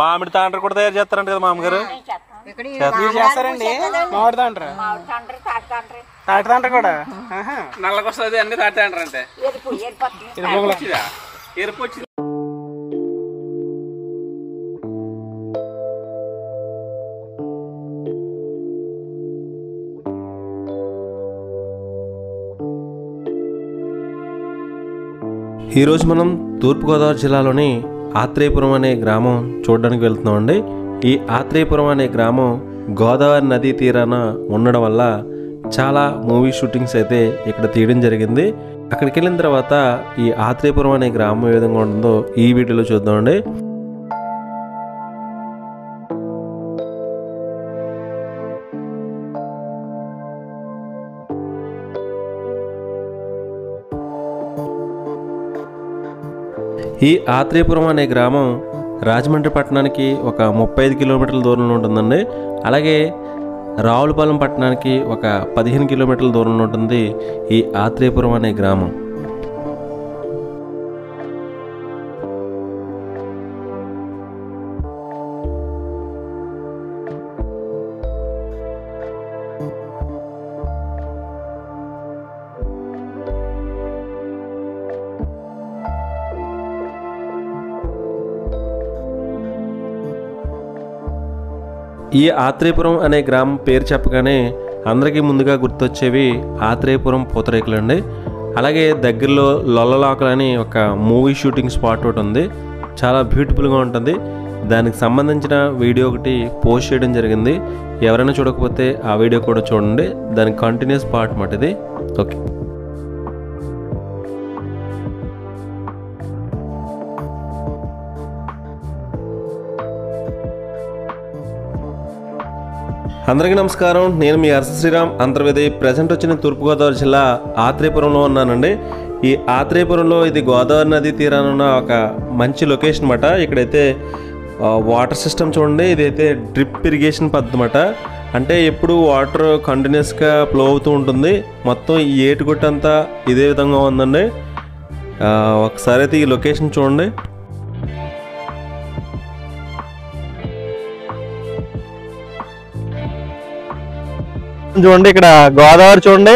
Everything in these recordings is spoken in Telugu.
మామిడి తాండ్ర కూడా తయారు చేస్తారంట కదా మామగారు? చేస్తారండి మామిడి తాండ్ర, తాటి తాండ్ర కూడా. నల్లకొస్తుంది అన్ని తాటి తాండ్ర అంటే ఎరుపు వచ్చింది. ఈరోజు మనం తూర్పుగోదావరి జిల్లాలోని ఆత్రేయపురం అనే గ్రామం చూడడానికి వెళ్తున్నామండి. ఈ ఆత్రేయపురం అనే గ్రామం గోదావరి నదీ తీరాన ఉండడం వల్ల చాలా మూవీ షూటింగ్స్ అయితే ఇక్కడ తీయడం జరిగింది. అక్కడికి వెళ్ళిన తర్వాత ఈ ఆత్రేయపురం అనే గ్రామం ఏ విధంగా ఉంటుందో ఈ వీడియోలో చూద్దామండి. ఈ ఆత్రేయపురం అనే గ్రామం రాజమండ్రి పట్టణానికి ఒక 35 కిలోమీటర్ల దూరంలో ఉంటుందండి. అలాగే రావులపాలెం పట్టణానికి ఒక 15 కిలోమీటర్ల దూరంలో ఉంటుంది ఈ ఆత్రేయపురం అనే గ్రామం. ఈ ఆత్రేయపురం అనే గ్రామం పేరు చెప్పగానే అందరికీ ముందుగా గుర్తొచ్చేవి ఆత్రేయపురం పూతరేకులు అండి. అలాగే దగ్గరలో లొల్లలాకలు అని ఒక మూవీ షూటింగ్ స్పాట్ ఒకటి ఉంది, చాలా బ్యూటిఫుల్గా ఉంటుంది. దానికి సంబంధించిన వీడియో ఒకటి పోస్ట్ చేయడం జరిగింది. ఎవరైనా చూడకపోతే ఆ వీడియో కూడా చూడండి, దానికి కంటిన్యూస్ పార్ట్ మాట ఇది. ఓకే, అందరికీ నమస్కారం. నేను మీ అరస శ్రీరామ్ అంతర్వేది. ప్రజెంట్ వచ్చిన తూర్పుగోదావరి జిల్లా ఆత్రేయపురంలో ఉన్నానండి. ఈ ఆత్రేయపురంలో ఇది గోదావరి నది తీరాన ఉన్న ఒక మంచి లొకేషన్ అన్నమాట. ఇక్కడైతే వాటర్ సిస్టమ్ చూడండి, ఇదైతే డ్రిప్ ఇరిగేషన్ పద్ధతి అన్నమాట. అంటే ఎప్పుడు వాటర్ కంటిన్యూస్గా ఫ్లో అవుతూ ఉంటుంది. మొత్తం ఈ ఏటుగుట్టంతా ఇదే విధంగా ఉందండి. ఒకసారి అయితే ఈ లొకేషన్ చూడండి. చూడండి ఇక్కడ గోదావరి చూడండి,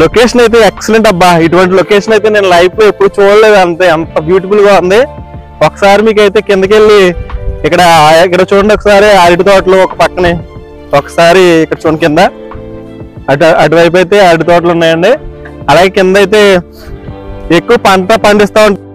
లొకేషన్ అయితే ఎక్సలెంట్ అబ్బా. ఇటువంటి లొకేషన్ అయితే నేను లైఫ్ లో ఎప్పుడు చూడలేదు, అంత బ్యూటిఫుల్ గా ఉంది. ఒకసారి మీకు అయితే కిందకి వెళ్ళి ఇక్కడ చూడండి, ఒకసారి అరటి తోటలు ఒక పక్కనే, ఒకసారి ఇక్కడ చూడండి కింద అటువైపు అయితే అరటి తోటలు ఉన్నాయండి. అలాగే కింద అయితే ఎక్కువ పంట పండిస్తూ ఉంటారు.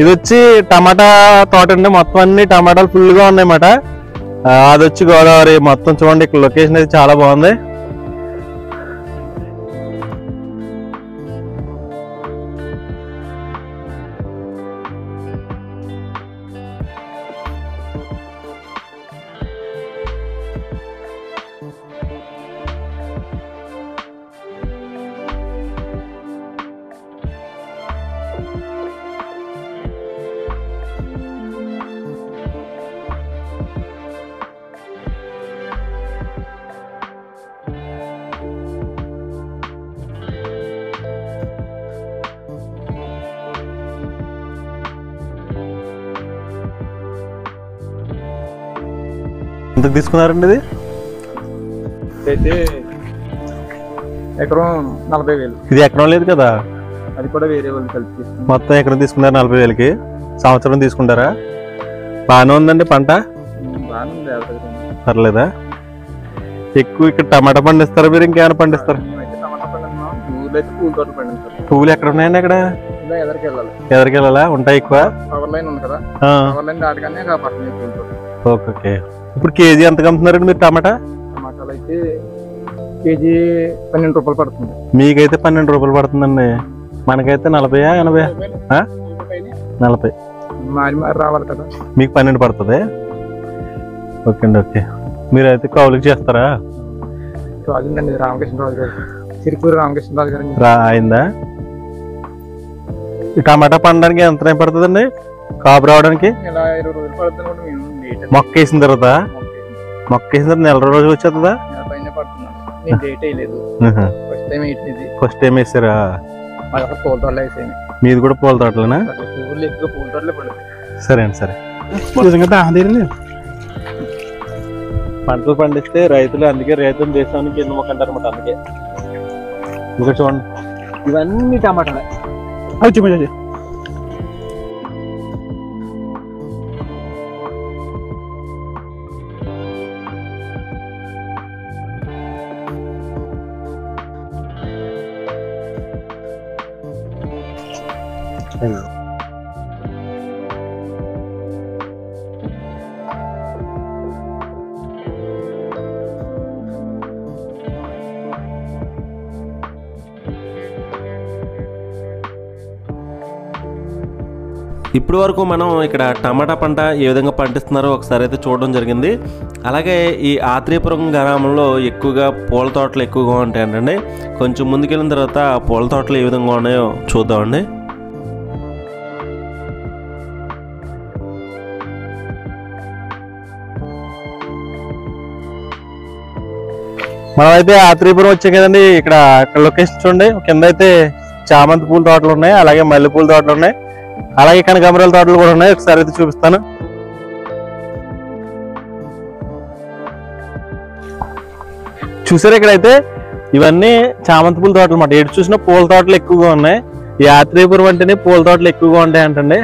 ఇది వచ్చి టమాటా తోట అండి. మొత్తం అన్ని టమాటాలు ఫుల్ గా ఉన్నాయన్నమాట. అది వచ్చి గోదావరి. మొత్తం చూడండి ఇక్కడ లొకేషన్ అయితే చాలా బాగుంది. ఎంత తీసుకున్నారండి? ఇది అయితే ఎకరం 40,000. ఇది ఎకరం లేదు కదా, అది కూడా వేరే వాళ్ళు కలిపి మొత్తం ఎకరం తీసుకున్నారు 40,000కి. సంవత్సరం తీసుకుంటారా? బాగానే ఉందండి పంట, పర్లేదా? ఎక్కువ ఇక్కడ టమాటా పండిస్తారా మీరు? ఇంకేమైనా పండిస్తారా? టమాటా పండిస్తాం, పూలు అయితే పూల తోటలు పండిస్తారు. పువ్వులు ఎక్కడ ఉన్నాయండి? అక్కడ ఇలా ఎదరికి వెళ్ళాలి. ఎదరికి వెళ్ళాలా? ఉంటాయి ఎక్కువ. పవర్ లైన్ ఉంది కదా, పవర్ లైన్ దాటగానే పడుతుంది. Okay okay. ఇప్పుడు కేజీ ఎంత అమ్ముతున్నారండి మీరు టమాటా? టమాటాలు అయితే కేజీ 12 రూపాయలు పడుతుంది. మీకైతే 12 రూపాయలు పడుతుందండి. మనకైతే 40, 80, 40. మారి మారి రావాలి కదా. మీకు 12 పడుతుంది. ఓకే అండి. ఓకే, మీరైతే కౌలుకి చేస్తారా? రాజుందండి, రామకృష్ణరాజు గారు, సిరిపూరి రామకృష్ణరాజు గారు అయిందా? ఈ టమాటా పండడానికి ఎంత టైం పడుతుందండి కాపు రావడానికి? ఇలా 20 రోజులు పడుతుంది. మొక్క వేసిన తర్వాత నెల రోజులు వచ్చేస్తుందా? ఫస్ట్ టైం వేసారా? పూల తోటలు వేసాయి. మీది కూడా పూల తోటలేనా? పూల తోటలే పడుతుంది. సరే అండి, సరే. పంటలు పండిస్తే రైతులు, అందుకే రైతులు దేశానికి ఎన్నుముక అంటారు అన్నమాట. అందుకే ఇంకా చూడండి, ఇవన్నీ టమాటాలే. ఇప్పటి వరకు మనం ఇక్కడ టమాటా పంట ఏ విధంగా పండిస్తున్నారో ఒకసారి అయితే చూడడం జరిగింది. అలాగే ఈ ఆత్రేయపురం గ్రామంలో ఎక్కువగా పూల తోటలు ఎక్కువగా ఉంటాయండి. కొంచెం ముందుకెళ్ళిన తర్వాత పూల తోటలు ఏ విధంగా ఉన్నాయో చూద్దామండి. మనమైతే ఆత్రేయపురం వచ్చాం కదండి. ఇక్కడ లొకేషన్ చూడండి, కింద అయితే చామంతి పూల తోటలు ఉన్నాయి, అలాగే మల్లె పూల తోటలు ఉన్నాయి, అలాగే కనకాంబరాల తోటలు కూడా ఉన్నాయి. ఒకసారి అయితే చూపిస్తాను. చూసారు, ఇక్కడైతే ఇవన్నీ చామంతి పూల తోటలు అన్నమాట. ఎటు చూసినా పూల తోటలు ఎక్కువగా ఉన్నాయి. ఈ ఆత్రేయపురం అంటేనే పూల తోటలు ఎక్కువగా ఉంటాయి అంటండి.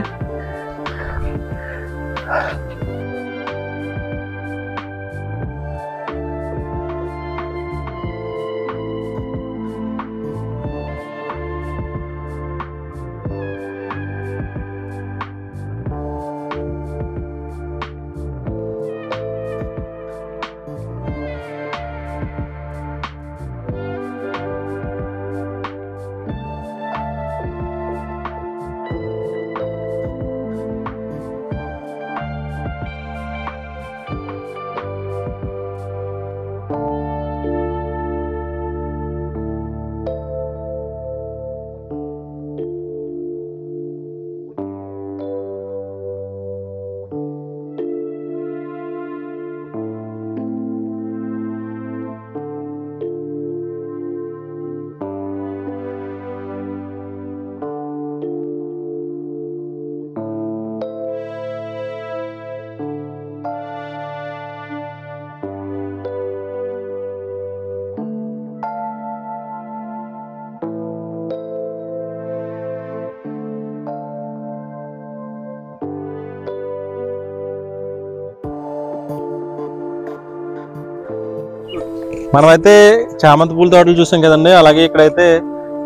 మనమైతే చామంతి పూల తోటలు చూసాం కదండి. అలాగే ఇక్కడైతే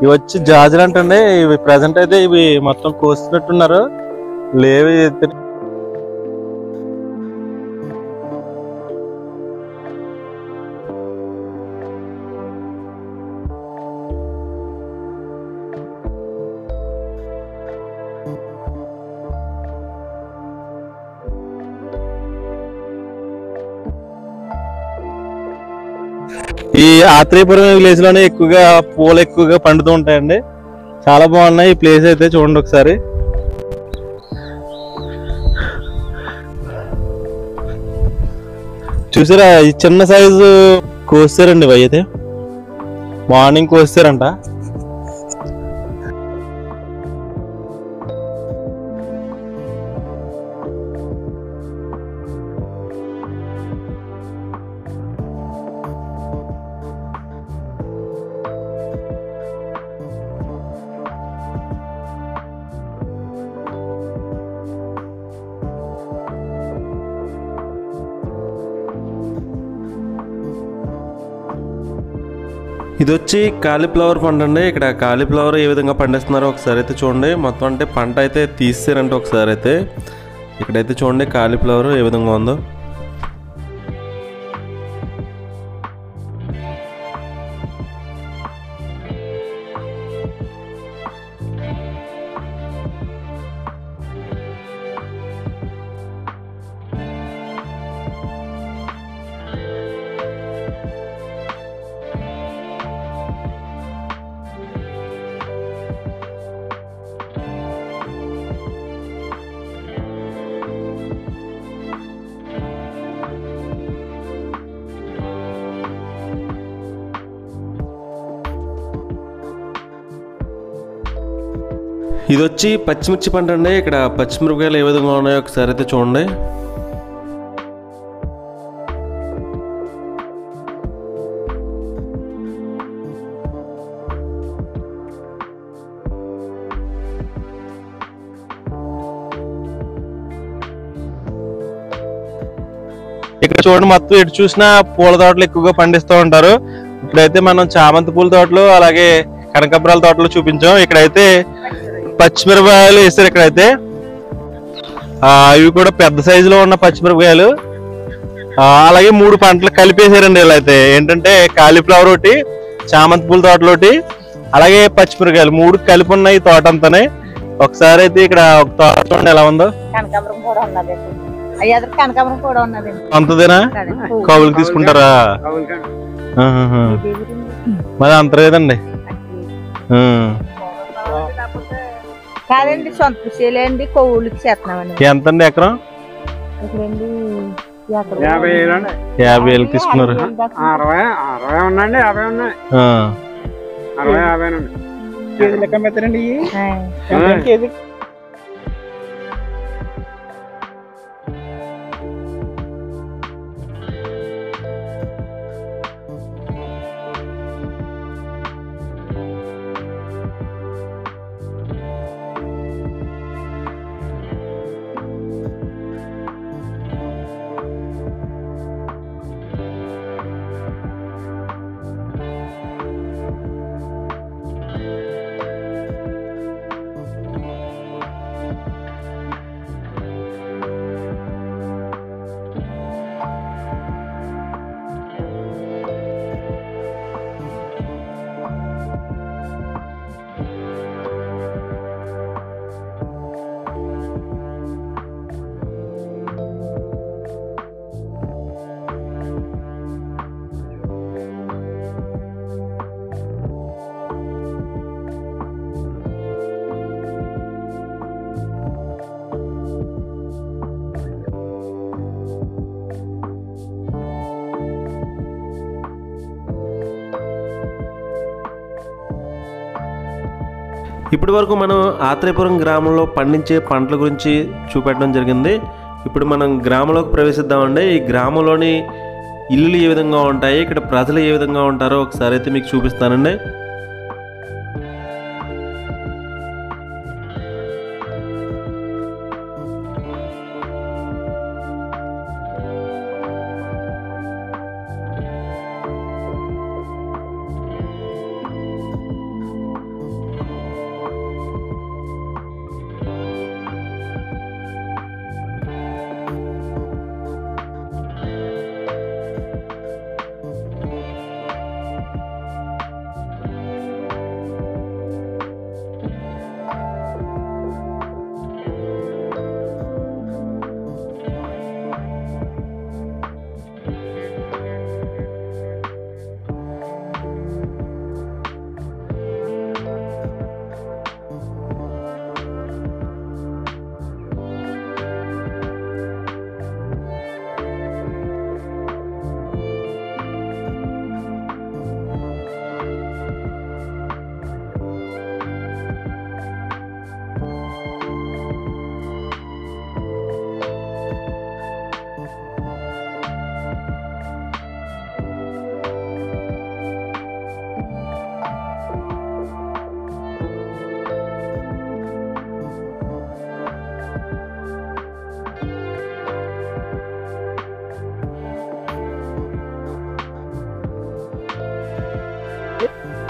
ఇవి వచ్చి జాజులు అంటండి. ఇవి ప్రజెంట్ అయితే ఇవి మొత్తం కోసినట్టున్నారు, లేవి. ఈ ఆత్రేయపురం విలేజ్ లోనే ఎక్కువగా పూలు ఎక్కువగా పండుతూ ఉంటాయండి. చాలా బాగున్నాయి ఈ ప్లేస్ అయితే, చూడండి ఒకసారి. చూసారా, ఈ చిన్న సైజు కోసారండి. ఇవి అయితే మార్నింగ్ కోసారంట. ఈ ఇది వచ్చి కాలీఫ్లవర్ పంట అండి. ఇక్కడ కాలీఫ్లవర్ ఏ విధంగా పండిస్తున్నారో ఒకసారి అయితే చూడండి. మొత్తం అంటే పంట అయితే తీసారంటే ఒకసారి అయితే ఇక్కడైతే చూడండి కాలీఫ్లవర్ ఏ విధంగా ఉందో. ఇది వచ్చి పచ్చిమిర్చి పంట అండి. ఇక్కడ పచ్చిమిరపకాయలు ఏ విధంగా ఉన్నాయో ఒకసారి అయితే చూడండి. ఇక్కడ చూడండి మొత్తం ఎటు చూసినా పూల తోటలు ఎక్కువగా పండిస్తూ ఉంటారు. ఇక్కడైతే మనం చామంతి పూల తోటలు అలాగే కనకాంబరాల తోటలు చూపించాం. ఇక్కడైతే పచ్చిమిరపకాయలు వేస్తారు. ఇక్కడైతే ఇవి కూడా పెద్ద సైజులో ఉన్న పచ్చిమిరపకాయలు. అలాగే 3 పంటలు కలిపేసారండి. ఇలా అయితే ఏంటంటే కాలీఫ్లవర్ ఒకటి, చామంతి పూల తోటలు ఒకటి, అలాగే పచ్చిమిరపకాయలు 3 కలిపి ఉన్నాయి ఈ తోట అంతానే. ఒకసారి అయితే ఇక్కడ ఒక తోట చూడండి ఎలా ఉందో. అంతదేనా? కౌలుకి తీసుకుంటారా? మరి అంత లేదండి. కాదండి, సొంత కృషిలేండి, కొవ్వులకి చేస్తున్నామండి. ఎంత అండి ఎకరం? 50,000 తీసుకున్నారు. 60 ఉందండి, 50 ఉన్నాయి. 60, 50 ఉన్నాయి. కేజీ లెక్క మెత్తనండి. కేజీ ఇప్పటి వరకు మనం ఆత్రేయపురం గ్రామంలో పండించే పంటల గురించి చూపెట్టడం జరిగింది. ఇప్పుడు మనం గ్రామంలోకి ప్రవేశిద్దామండి. ఈ గ్రామంలోని ఇల్లులు ఏ విధంగా ఉంటాయి, ఇక్కడ ప్రజలు ఏ విధంగా ఉంటారో ఒకసారి అయితే మీకు చూపిస్తానండి.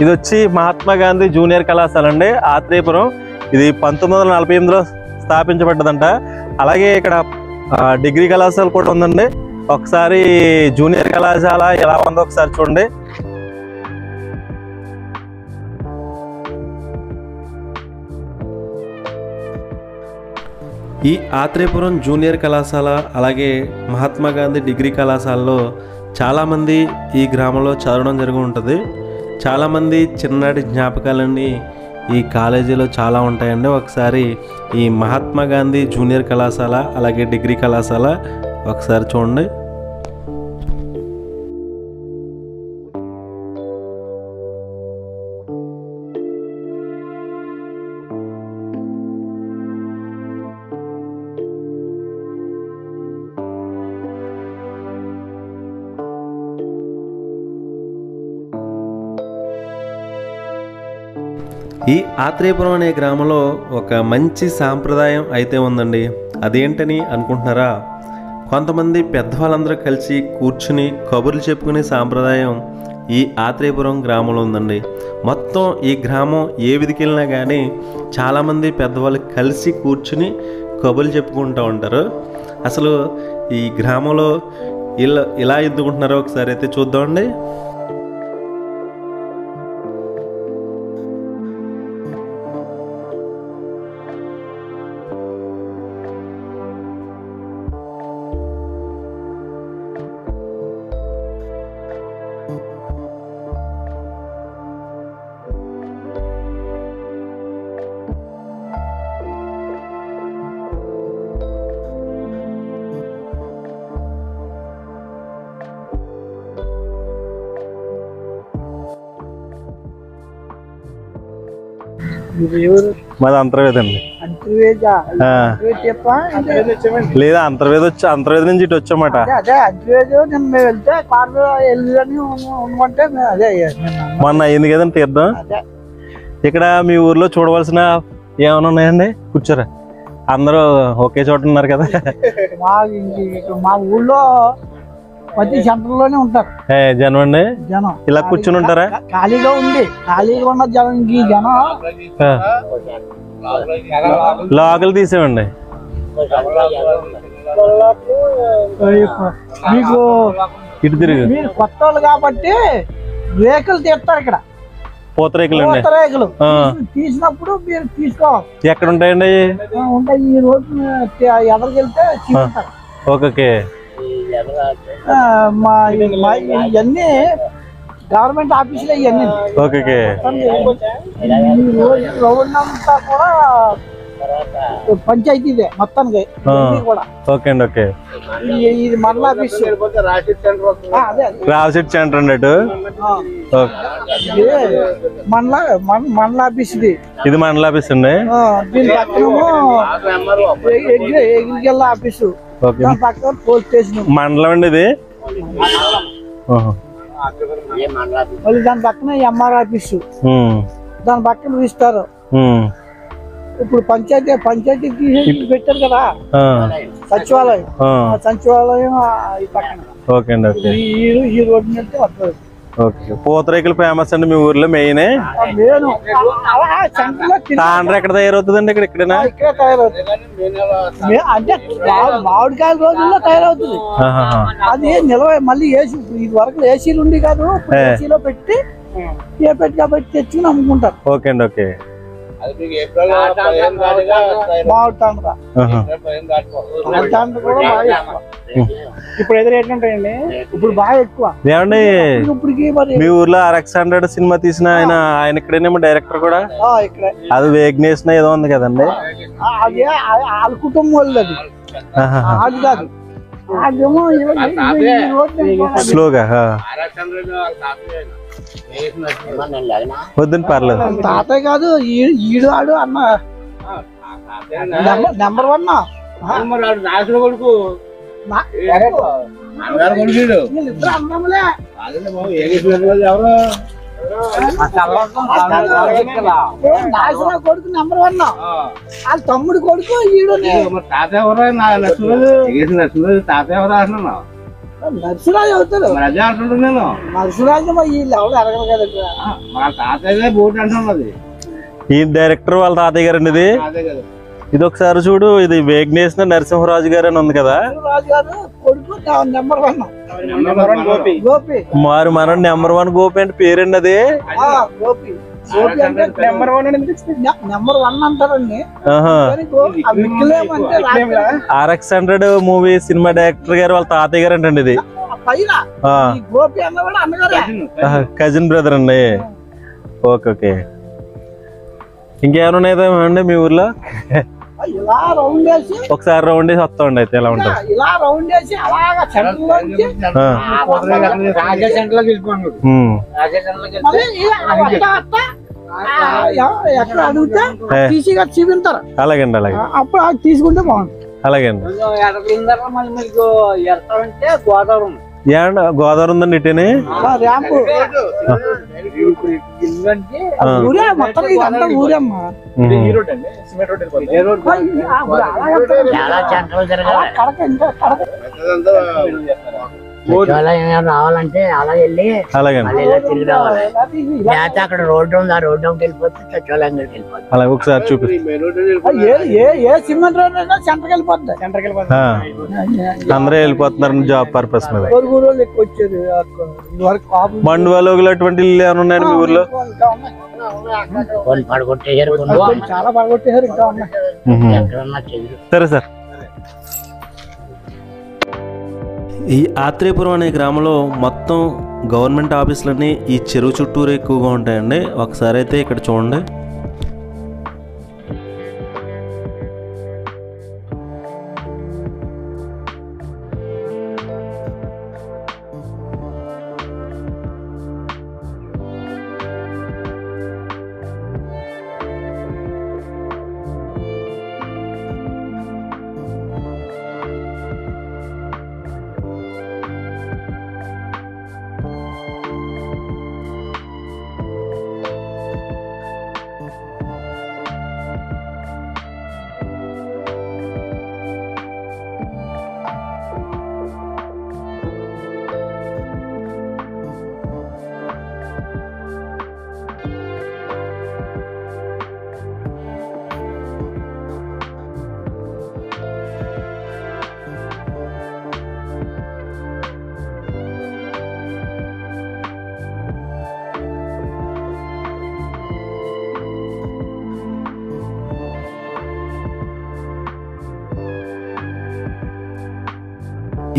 ఇది వచ్చి మహాత్మా గాంధీ జూనియర్ కళాశాల అండి, ఆత్రేయపురం. ఇది 1948లో స్థాపించబడ్డదంట. అలాగే ఇక్కడ డిగ్రీ కళాశాల కూడా ఉందండి. ఒకసారి జూనియర్ కళాశాల ఎలా ఉందో ఒకసారి చూడండి. ఈ ఆత్రేయపురం జూనియర్ కళాశాల అలాగే మహాత్మా గాంధీ డిగ్రీ కళాశాలలో చాలామంది ఈ గ్రామంలో చదవడం జరిగి ఉంటుంది. చాలామంది చిన్ననాటి జ్ఞాపకాలన్నీ ఈ కాలేజీలో చాలా ఉంటాయండి. ఒకసారి ఈ మహాత్మా గాంధీ జూనియర్ కళాశాల అలాగే డిగ్రీ కళాశాల ఒకసారి చూడండి. ఈ ఆత్రేయపురం అనే గ్రామంలో ఒక మంచి సాంప్రదాయం అయితే ఉందండి. అదేంటని అనుకుంటున్నారా? కొంతమంది పెద్దవాళ్ళందరూ కలిసి కూర్చుని కబుర్లు చెప్పుకునే సాంప్రదాయం ఈ ఆత్రేయపురం గ్రామంలో ఉందండి. మొత్తం ఈ గ్రామం ఏ విధికి వెళ్ళినా కానీ చాలామంది పెద్దవాళ్ళు కలిసి కూర్చుని కబుర్లు చెప్పుకుంటూ ఉంటారు. అసలు ఈ గ్రామంలో ఇలా ఎందుకుంటున్నారో ఒకసారి అయితే చూద్దామండి. మాది అంతర్వేది అండి. లేదా అంతర్వేది నుంచి ఇటు వచ్చామాట. మొన్న అయింది కదండి తీర్థం. ఇక్కడ మీ ఊర్లో చూడవలసిన ఏమైనా ఉన్నాయండి? కూర్చోరా, అందరూ ఒకే చోట ఉన్నారు కదా. మా ఊళ్ళో ప్రతి సెంటర్ లోనే ఉంటారు జనం అండి. జనం ఇలా కూర్చుని ఉంటారా? ఖాళీగా ఉన్న జనం ఈ జనం లోకలు తీసేవండి. మీకు ఇటు తిరిగి మీరు కొత్త వాళ్ళు కాబట్టి రేకులు తీస్తారు ఇక్కడ. పూతరేకులు అండి. పూతరేకులు తీసినప్పుడు మీరు తీసుకోవాలి. ఎక్కడ ఉంటాయండి? ఉంటాయి. ఈ రోజు ఎదరికి వెళ్తే తీసుకుంటారు. ఓకే. ఇవన్నీ గవర్నమెంట్ ఆఫీసులు ఇవన్నీ. ఓకే. రోడ్ అంతా కూడా పంచాయతీదే మొత్తానికి కూడా. ఓకే అండి. ఓకే. ఇది మండల ఆఫీస్, రాసిట్ సెంటర్ అన్నట్టు. మండల ఆఫీస్ ఇది మండల ఆఫీస్ అండి. దీని పక్కనేమో అగ్రికల్చర్ ఆఫీసు, పక్కన పోలీస్ స్టేషన్. మండలం అండి ఇది. మళ్ళీ దాని పక్కన ఎంఆర్ ఆఫీసు, దాని పక్కన రిజిస్టార్. ఇప్పుడు పంచాయతీ పెట్టారు కదా సచివాలయం, సచివాలయం ఈ పక్కన. ఓకే అండి. ఓకే. ఈ రోడ్డు నుంచి వస్తుంది. ఓకే. పూతరేకులు ఫేమస్ అండి మీ ఊర్లో మెయిన్. తాండ్ర ఎక్కడ తయారవుతుందండి? ఇక్కడేనా? ఇక్కడే తయారవుతుంది. అంటే మామిడికాయల రోజుల్లో తయారవుతుంది. అది నిల్వ మళ్ళీ ఏసీ, ఇది వరకు ఏసీలు ఉండి కాదు, ఏసీలో పెట్టి కాబట్టి తెచ్చుకుని అమ్ముకుంటారు. ఓకే అండి. ఓకే. ఇప్పుడు ఎదురు ఏంటంటాయండి? ఇప్పుడు బాగా ఎక్కువ. ఏమండి మీ ఊర్లో RX-100 సినిమా తీసిన ఆయన ఇక్కడేనేమో డైరెక్టర్ కూడా. అది వేగ్నేష్ ఏదో ఉంది కదండి. అదే వాళ్ళ కుటుంబం వాళ్ళు. అది అది కాదు. అదేమో స్లోగా వద్దని పర్లేదు. తాతయ్య కాదు, ఈడు ఆడు అన్న నెంబర్ 1 కొడుకు. కొడుకు నెంబర్ 1, వాళ్ళ తమ్ముడు కొడుకు ఈడు. తాత ఎవరో తాత ఎవరో అంటున్నావు. నర్సరాజు అవుతారు. అదే అంటుంటుంది నేను. నర్సరాజు వీళ్ళు ఎవరు అడగరు కదా. మా తాతయ్య బోట్ అంటున్నది. ఈ డైరెక్టర్ వాళ్ళ తాతయ్య గారు అండి ఇది. అదే కదా. ఇది ఒకసారి చూడు, ఇది వేగ్నేసిన నరసింహరాజు గారు అని ఉంది కదా. రాజు గారు కొడుకు నెంబర్ 1 గోపి. గోపి. మరి మన నెంబర్ 1 గోపి అంటే పేరండి అది. గోపి గోపి అంటే నెంబర్ 1 అంటారండి. RX100 మూవీ సినిమా డైరెక్టర్ గారు వాళ్ళ తాతయ్య గారు అంటే ఇది. గోపి అన్నవాడు అన్నగారే, కజిన్ బ్రదర్ అండి. Okay okay. ఇంకేమైనా ఉన్నాయండి మీ ఊర్లో? ఇలా రౌండ్ వేసి ఒకసారి రౌండ్ వేసి వస్తామండి. అయితే ఎలా ఉంటుంది? ఇలా రౌండ్ వేసి అలాగా సెంటర్ లోంచి రాజా సెంటర్ లోకి వెళ్ళిపోండి. మళ్ళీ ఎక్కడ అడిగితే టీసీ గారు చూపించారు. అలాగండి అలాగే. అప్పుడు అది తీసుకుంటే బాగుంటుంది. అలాగండి. గోదావరి గోదావరి ఉందండి ఇటేనే. ర్యాంపు ఊరే మొత్తం ఇదంతా ఊరేమ్మా. రావాలంటే అలా వెళ్ళి తిరిగి రావాలి. లేకపోతే అక్కడ రోడ్డు ఉంది, ఆ రోడ్డు వెళ్ళిపోతే సచివాలయం వెళ్ళిపోతుంది. అలాగే ఒకసారి చూపి. ఏ సిమెంట్ రోడ్ అయినా సెంటర్కి వెళ్ళిపోతుంది. అందరూ వెళ్ళిపోతున్నారు జాబ్ పర్పస్ మీద. ఎక్కువ వచ్చేది మండువాలోగులు అటువంటి ఇల్లు ఏమైనా ఉన్నాయండి మీ ఊర్లో? పడగొట్టేసారు, చాలా పడగొట్టేసారు, ఇంకా ఉన్నాయి. సరే సార్. ఈ ఆత్రేయపురం అనే గ్రామంలో మొత్తం గవర్నమెంట్ ఆఫీసులన్నీ ఈ చెరువు చుట్టూరు ఎక్కువగా ఉంటాయండి. ఒకసారి అయితే ఇక్కడ చూడండి.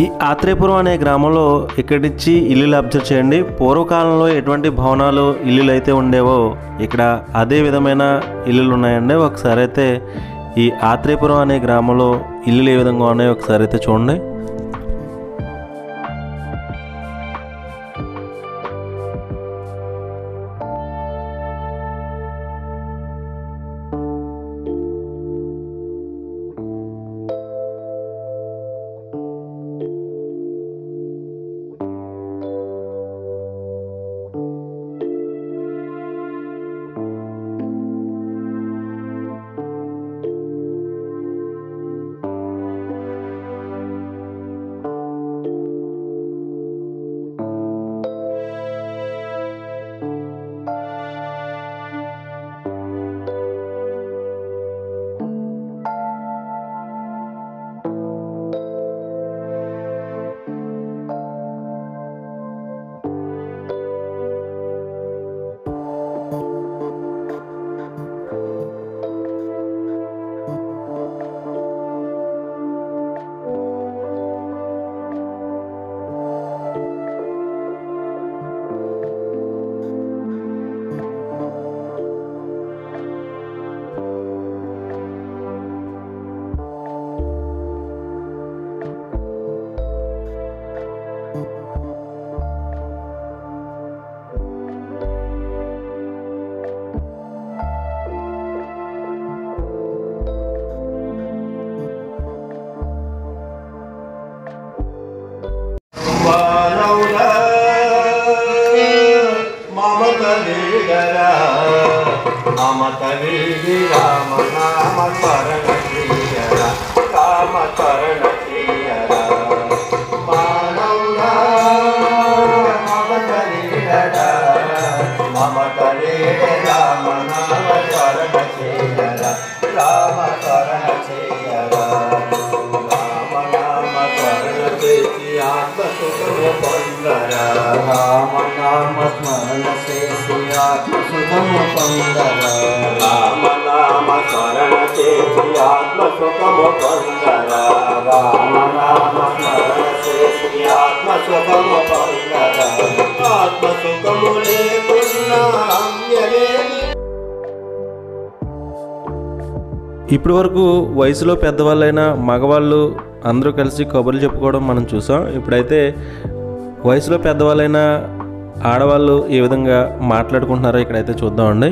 ఈ ఆత్రేయపురం అనే గ్రామంలో ఇక్కడి నుంచి ఇల్లులు అబ్జర్వ్ చేయండి. పూర్వకాలంలో ఎటువంటి భవనాలు ఇల్లులు అయితే ఉండేవో ఇక్కడ అదే విధమైన ఇల్లులు ఉన్నాయండి. ఒకసారి అయితే ఈ ఆత్రేయపురం అనే గ్రామంలో ఇల్లులు ఏ విధంగా ఉన్నాయో ఒకసారి అయితే చూడండి. రామ సుఖము పొందరా రామ నామ స్మరణ చేసి ఆత్మ సుఖము పొందరా రామ నామ స్మరణ చేసి ఆత్మ సుఖము పొందరా ఆత్మ సుఖము లేకున్నా అమ్యలేని. ఇప్పటి వరకు వయసులో పెద్దవాళ్ళైన మగవాళ్ళు అందరూ కలిసి కబుర్లు చెప్పుకోవడం మనం చూసాం. ఇప్పుడైతే వయసులో పెద్దవాళ్ళైన ఆడవాళ్ళు ఏ విధంగా మాట్లాడుకుంటున్నారో ఇక్కడైతే చూద్దామండి.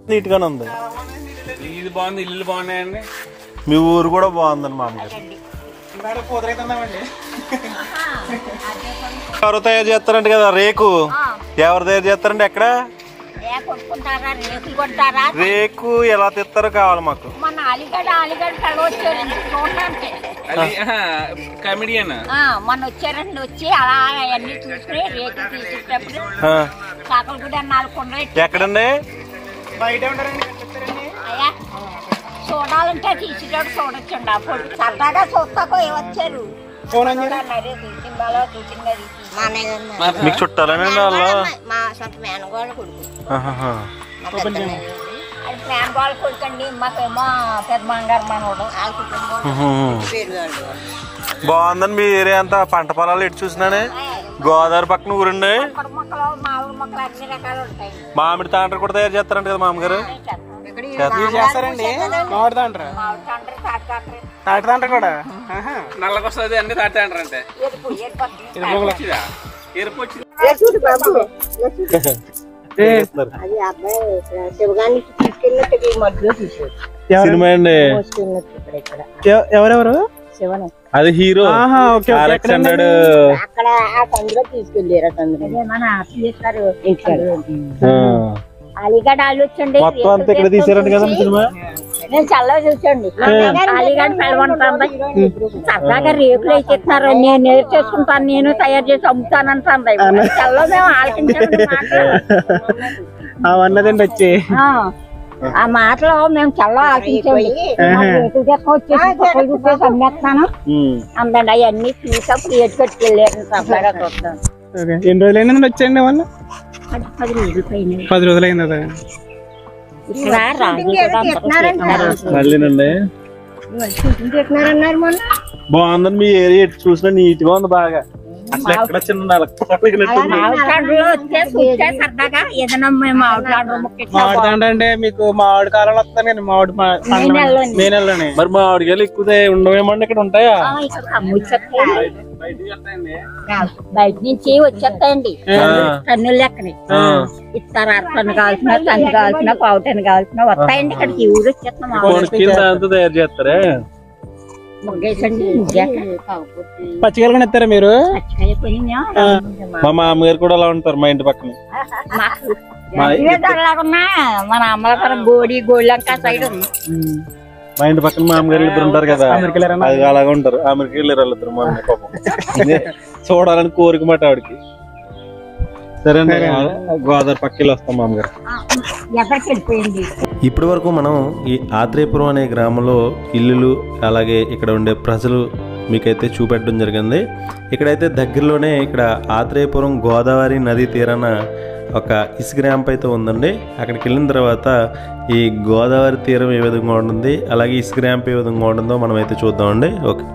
నీట్గానే ఉంది. ఇది బాగుంది, ఇల్లు బాగున్నాయండి. మీ ఊరు కూడా బాగుందండి మామగారు. ఎవరు తయారు చేస్తారంట కదా రేకు? ఎవరు తయారు చేస్తారండి? ఎక్కడ రేకు ఎలా తెస్తారో కావాలి మాకు. కమెడియన్ మొన్న వచ్చారండి, వచ్చి అలా అవన్నీ చూసుకుని రేకులు తీసేటప్పుడు కాకలగూడ 4 కొండలు. ఎక్కడండి? అయ్యా చూడాలంటే తీసేటప్పుడు చూడొచ్చండి. అప్పుడు సరదాగా చూస్తాకో వచ్చారు. మీకు చుట్టాలనండి వాళ్ళు? మా సొంత మేనగోళ్ళ కొడుకు, మేనగోళ్ళ కొడుకు అండి. మాకేమో పెద్ద బంగారు మనోడు వాళ్ళ కుటుంబం. బాగుందండి మీ ఏరియా అంతా. పంట పొలాలు ఎటు చూసినానే. గోదావరి పక్కన ఊరండి. మొక్కలు మామిడి మొక్కలు అన్ని రకాలు ఉంటాయి. మామిడి తాండ్ర కూడా తయారు చేస్తారంట కదా మామగారు? చేస్తారండి. మామిడి తాండ్ర, తాటి తాండ్ర కూడా నల్లకొస్తుంది అన్ని తాటి తాండ్ర అంటే ఎరుపు వచ్చింది. శివగానికి తీసుకెళ్ళినట్టు మధ్యలో చూసారు. సినిమా అండి. ఎవరెవరు? శివనే అది హీరో. అలెగ్జాండర్ అక్కడ ఆ సందులో తీసుకెళ్ళారు. మన తీస్తారు అలీగఢ్ వాళ్ళు వచ్చండి. మొత్తం అంతా ఇక్కడ తీసారంట కదా సినిమా. నేను చల్లగా చూసండి. అలీగఢ్ పెళ్ళమంటాను. సరదాగా రేకులు వేసేస్తున్నారు. నేను నేర్చేసుకుంటాను, నేను తయారు చేసి అమ్ముతానంటాను. చల్ల మేము ఆలకించాము అవన్నదండి వచ్చి ఆ మాటలో మేము చల్ల ఆలకించండి. రేకులు తీసుకొని వచ్చేసి అమ్మేస్తాను అందండి. అవన్నీ చూసప్పుడు ఏటు కట్టుకెళ్ళారు. సరదాగా చూస్తాను. ఎన్ని రోజులైందండి వచ్చేయండి వాళ్ళు? 10 రోజులు పైన. 10 రోజులైంది. మళ్ళీనండి అన్నారు మొన్న. బాగుందండి మీ ఏరియా. ఎటు చూసినా నీట్ గా ఉంది బాగా. అసలు ఎక్కడ చిన్న సరదాగా ఏదైనా మామిడి అంటే మీకు మామిడి కాలంలో వస్తాను కానీ మామిడి మే నెలలోనే. మరి మామిడికాయలు ఎక్కువ ఉండవేమండి? ఇక్కడ ఉంటాయా? బయట నుంచి వచ్చేస్తాయండి. టన్నులు లెక్కని ఇస్తారు. 6 టన్ను కావాల్సిన, టన్ను కావాల్సిన, పావు టన్ను కావాల్సిన వస్తాయండి. ఇక్కడికి ఊరు వచ్చేస్తున్నాం. తయారు చేస్తారా? ముగ్గేసండి. పచ్చికాయలు కూడా ఇస్తారా మీరు? మా మామగారు కూడా అలా ఉంటారు మా ఇంటి పక్కన. మన అమ్మల గోడి గోళ్ళంకా సైడ్ ఉంది. మా ఇంటి పక్కన మామగారు ఇద్దరు ఉంటారు కదా, అది అలాగే ఉంటారు. అమెరికా వెళ్ళారు వాళ్ళిద్దరు. మా పాపం చూడాలని కోరిక మాట ఆవిడకి. సరే అండి, గోదావరి పక్కకి వస్తాం మామగారు. ఇప్పటి వరకు మనం ఈ ఆత్రేయపురం అనే గ్రామంలో ఇల్లులు అలాగే ఇక్కడ ఉండే ప్రజలు మీకైతే చూపెట్టడం జరిగింది. ఇక్కడైతే దగ్గరలోనే ఇక్కడ ఆత్రేయపురం గోదావరి నదీ తీరాన ఒక ఇసుక ర్యాంప్ అయితే ఉందండి. అక్కడికి వెళ్ళిన తర్వాత ఈ గోదావరి తీరం ఏ విధంగా ఉంటుంది, అలాగే ఇసుక ర్యాంప్ ఏ విధంగా ఉంటుందో మనం అయితే చూద్దామండి. ఓకే,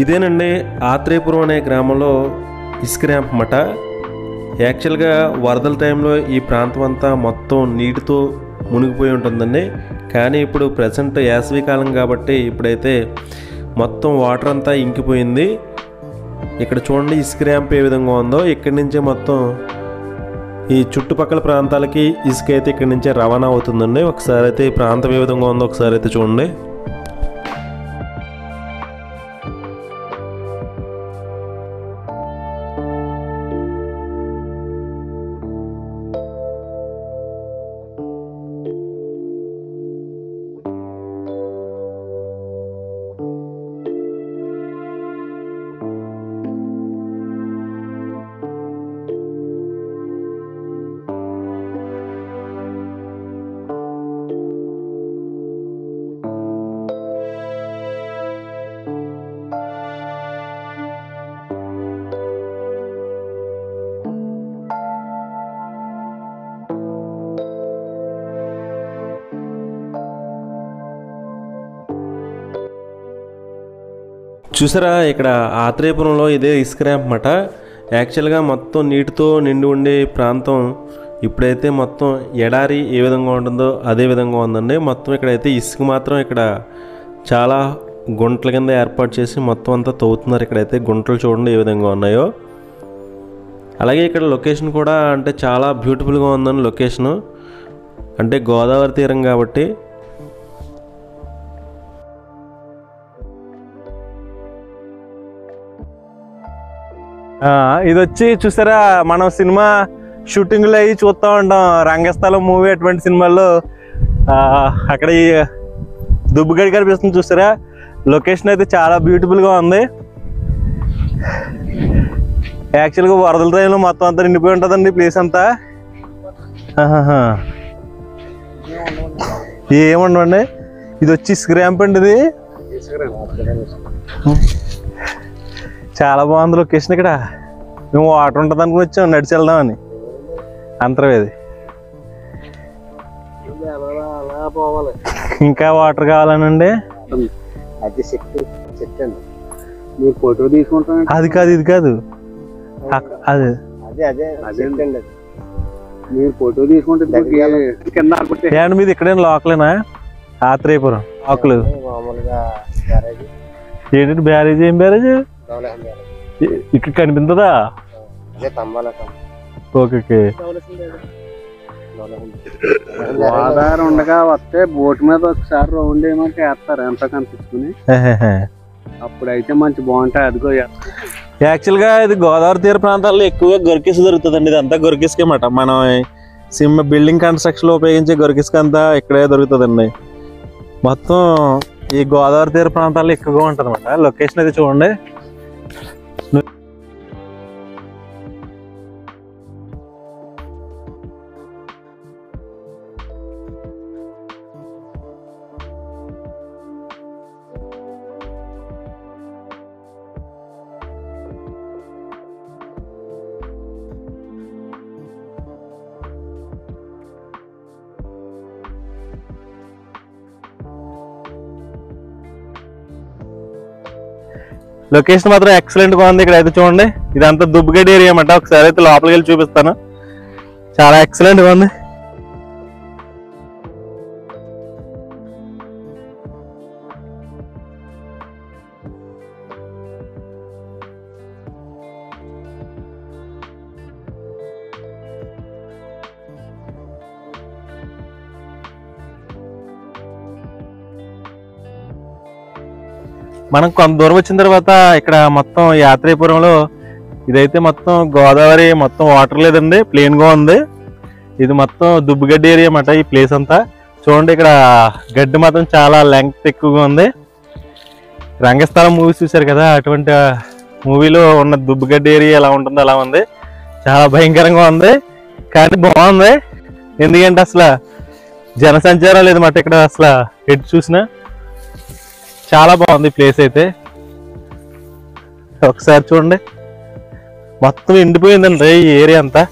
ఇదేనండి ఆత్రేయపురం అనే గ్రామంలో ఇసుక ర్యాంప్ అన్నమాట. యాక్చువల్గా వరదల టైంలో ఈ ప్రాంతం అంతా మొత్తం నీటితో మునిగిపోయి ఉంటుందండి. కానీ ఇప్పుడు ప్రజెంట్ వేసవి కాలం కాబట్టి ఇప్పుడైతే మొత్తం వాటర్ అంతా ఇంకిపోయింది. ఇక్కడ చూడండి ఇసుక ర్యాంప్ ఏ విధంగా ఉందో. ఇక్కడి నుంచే మొత్తం ఈ చుట్టుపక్కల ప్రాంతాలకి ఇసుక అయితే ఇక్కడి నుంచే రవాణా అవుతుందండి. ఒకసారి అయితే ఈ ప్రాంతం ఏ విధంగా ఉందో ఒకసారి అయితే చూడండి. చూసారా, ఇక్కడ ఆత్రేయపురంలో ఇదే ఇసుక ర్యాంప్ అన్నమాట. యాక్చువల్గా మొత్తం నీటితో నిండి ఉండే ప్రాంతం ఇప్పుడైతే మొత్తం ఎడారి ఏ విధంగా ఉంటుందో అదే విధంగా ఉందండి. మొత్తం ఇక్కడైతే ఇసుక మాత్రం ఇక్కడ చాలా గుంటల కింద ఏర్పాటు చేసి మొత్తం అంతా తవ్వుతున్నారు. ఇక్కడైతే గుంటలు చూడండి ఏ విధంగా ఉన్నాయో. అలాగే ఇక్కడ లొకేషన్ కూడా అంటే చాలా బ్యూటిఫుల్గా ఉందండి. లొకేషను అంటే గోదావరి తీరం కాబట్టి. ఇది వచ్చి చూసారా, మనం సినిమా షూటింగ్లు అవి చూస్తూ ఉంటాం. రంగస్థలం మూవీ అటువంటి సినిమాల్లో అక్కడ ఈ దుబ్బుగడి కనిపిస్తుంది చూసారా. లొకేషన్ అయితే చాలా బ్యూటిఫుల్గా ఉంది. యాక్చువల్గా వరదల టైంలో మొత్తం అంతా నిండిపోయి ఉంటుందండి ప్లేస్ అంతా. ఏమండి, ఇది వచ్చి ఇసుక ర్యాంప్ అండి. ఇది చాలా బాగుంది లొకేషన్. ఇక్కడ మేము వాటర్ ఉంటుంది అనుకుని వచ్చాం, నడిచి వెళ్దామని. అంతర్వేది ఇంకా వాటర్ కావాలనండి. అది కాదు, ఇది కాదు, అది మీరు ఫోటో తీసుకుంటే మీది ఇక్కడే లోకలేనా? ఆత్రేయపురం లోకలు ఏంటంటే బ్యారేజ్. ఏం బ్యారేజ్ ఇక్కడ కనిపించదా? ఓకే, గోదావరి ఉండగా వస్తే బోట్ మీద ఒకసారి రౌండ్ ఏమంటే వేస్తారు ఎంత కనిపించుకుని. అప్పుడైతే మంచి బాగుంటాయి. అదిగో యాక్చువల్గా ఇది గోదావరి తీర ప్రాంతాల్లో ఎక్కువగా గొరికిస్ దొరుకుతుందండి. ఇది అంతా గొరికిస్కే అన్నమాట. మనం బిల్డింగ్ కన్స్ట్రక్షన్ లో ఉపయోగించే గొరికిస్కి అంతా ఇక్కడే దొరుకుతుందండి. మొత్తం ఈ గోదావరి తీర ప్రాంతాల్లో ఎక్కువగా ఉంటుంది అన్నమాట. లొకేషన్ అయితే చూడండి. లొకేషన్ మాత్రం ఎక్సలెంట్ గా ఉంది. ఇక్కడ అయితే చూడండి, ఇదంతా దుబ్బగడ్డి ఏరియా అన్నమాట. ఒకసారి అయితే లోపలికి వెళ్ళి చూపిస్తాను. చాలా ఎక్సలెంట్గా ఉంది. మనం కొంత దూరం వచ్చిన తర్వాత ఇక్కడ మొత్తం యాత్రేపురంలో ఇదైతే మొత్తం గోదావరి, మొత్తం వాటర్ లేదండి, ప్లెయిన్ గా ఉంది. ఇది మొత్తం దుబ్బుగడ్డి ఏరియా అన్నమాట. ఈ ప్లేస్ అంతా చూడండి, ఇక్కడ గడ్డి మాత్రం చాలా లెంగ్త్ ఎక్కువగా ఉంది. రంగస్థలం మూవీ చూశారు కదా, అటువంటి మూవీలో ఉన్న దుబ్బుగడ్డి ఏరియా ఎలా ఉంటుందో అలా ఉంది. చాలా భయంకరంగా ఉంది కానీ బాగుంది. ఎందుకంటే అసలు జనసంచారం లేదన్నమాట ఇక్కడ. అసలు ఎటు చూసినా చాలా బాగుంది ప్లేస్ అయితే. ఒకసారి చూడండి, మొత్తం ఎండిపోయిందండి ఈ ఏరియా అంతా.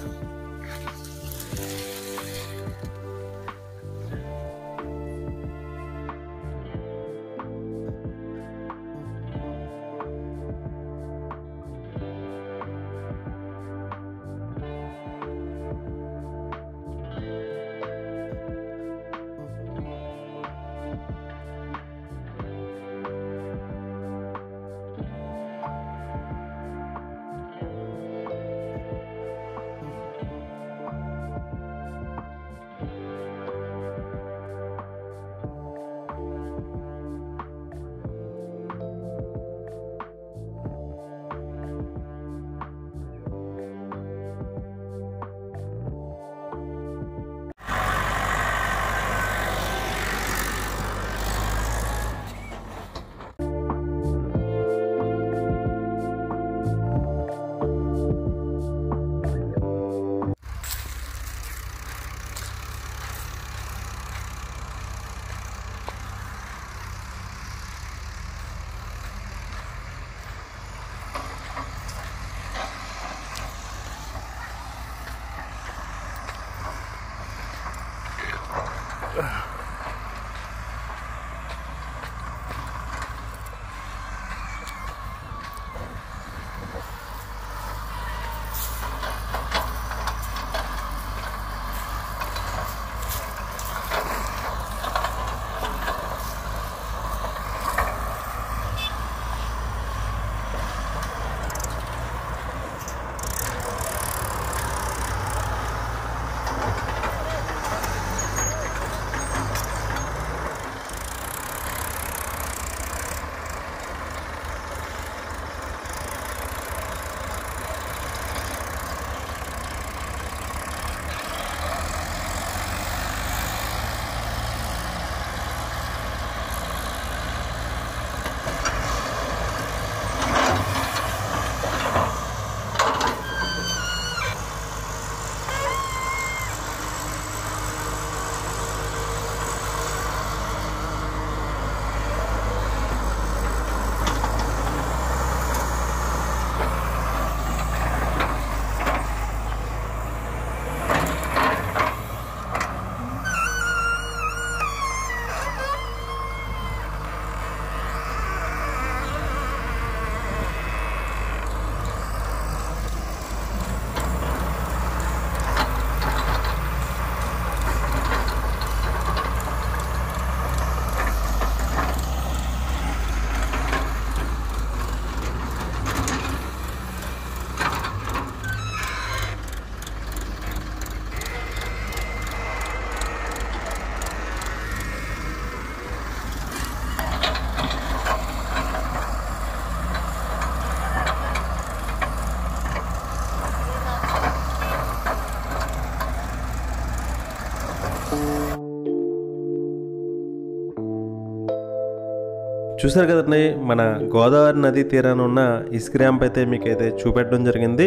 చూసారు కదండి, మన గోదావరి నదీ తీరాన ఉన్న ఇసుక ర్యాంప్ అయితే మీకైతే చూపెట్టడం జరిగింది.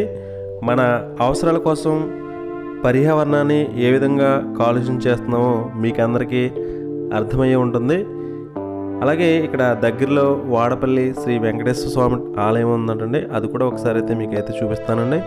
మన అవసరాల కోసం పర్యావరణాన్ని ఏ విధంగా కాలుష్యం చేస్తున్నామో మీకు అందరికీ అర్థమయ్యే ఉంటుంది. అలాగే ఇక్కడ దగ్గరలో వాడపల్లి శ్రీ వెంకటేశ్వర స్వామి ఆలయం ఉందంటండి, అది కూడా ఒకసారి అయితే మీకైతే చూపిస్తానండి.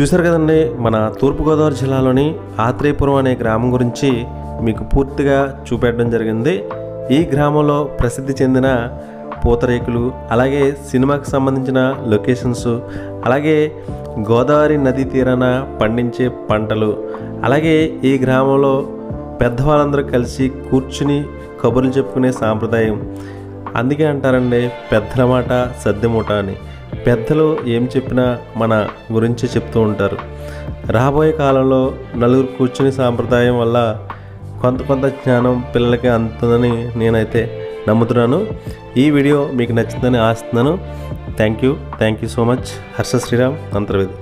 చూశారు కదండి, మన తూర్పుగోదావరి జిల్లాలోని ఆత్రేయపురం అనే గ్రామం గురించి మీకు పూర్తిగా చూపెట్టడం జరిగింది. ఈ గ్రామంలో ప్రసిద్ధి చెందిన పూతరేకులు, అలాగే సినిమాకి సంబంధించిన లొకేషన్స్, అలాగే గోదావరి నదీ తీరాన పండించే పంటలు, అలాగే ఈ గ్రామంలో పెద్దవాళ్ళందరూ కలిసి కూర్చుని కబుర్లు చెప్పుకునే సాంప్రదాయం. అందుకే అంటారండి పెద్దల మాట సద్దిమూట అని. పెద్దలు ఏం చెప్పినా మన గురించి చెప్తూ ఉంటారు. రాబోయే కాలంలో నలుగురు కూర్చుని సాంప్రదాయం వల్ల కొంత జ్ఞానం పిల్లలకి అందుతుందని నేనైతే నమ్ముతున్నాను. ఈ వీడియో మీకు నచ్చిందని ఆశిస్తున్నాను. Thank you so much. Harsha Sriram, Antarvedi.